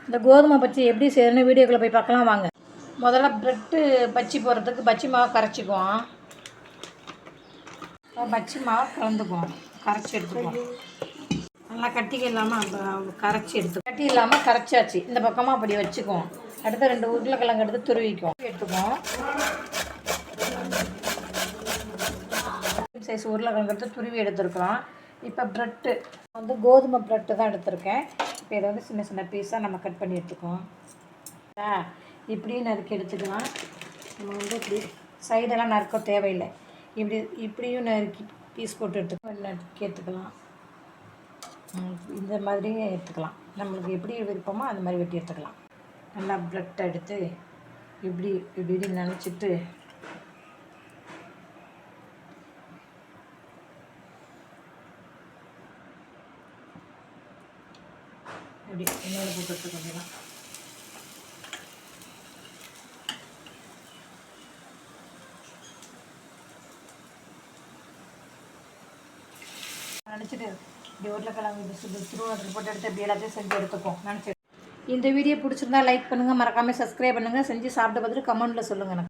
இந்த கோதுமை பச்சி எப்படி செய்யணும்னு வீடியோக்குள்ளே போய் பார்க்கலாம் வாங்க. முதல்ல ப்ரெட்டு பச்சி போடுறதுக்கு பச்சி மாவு கரைச்சிக்குவோம். பச்சி மாவு கலந்துக்குவோம், கரைச்சி எடுத்துக்குவோம். நல்லா கட்டிக்கு இல்லாமல் கரைச்சி கட்டி இல்லாமல் கரைச்சாச்சு. இந்த பக்கமாக அப்படி வச்சுக்குவோம். அடுத்து 2 உருளைக்கிழங்கு எடுத்து துருவிக்குவோம், எடுத்துக்குவோம். சைஸ் உருளைக்கிழங்கு எடுத்து துருவி எடுத்துருக்கலாம். இப்போ ப்ரெட்டு கோதுமை ப்ரெட்டு தான் எடுத்திருக்கேன். இப்போ இதை சின்ன சின்ன பீஸாக நம்ம கட் பண்ணி எடுத்துக்குவோம். இப்படியும் நறுக்கி எடுத்துக்கலாம். நம்ம இப்படி சைடெல்லாம் நறுக்க தேவையில்லை. இப்படியும் நறுக்கி பீஸ் போட்டு நறுக்கி எடுத்துக்கலாம். இந்த மாதிரியும் எடுத்துக்கலாம். நம்மளுக்கு எப்படி விருப்பமோ அந்த மாதிரி வெட்டி எடுத்துக்கலாம். நல்லா ப்ரெட்டை எடுத்து இப்படி நினச்சிட்டு இப்படி எண்ணெயில் போட்டு எடுத்துக்கலாம். நினச்சிட்டு இப்படி உருளைக்கிழங்கு திருவண்ணத்தில் போட்டு எடுத்து இப்படி எல்லாத்தையும் செஞ்சு எடுத்துப்போம் நினச்சி. இந்த வீடியோ பிடிச்சிருந்தா லைக் பண்ணுங்கள், மறக்காமல் சப்ஸ்கிரைப் பண்ணுங்கள். செஞ்சு சாப்பிட்டு பார்த்துட்டு கமெண்ட்டில் சொல்லுங்கள் எனக்கு.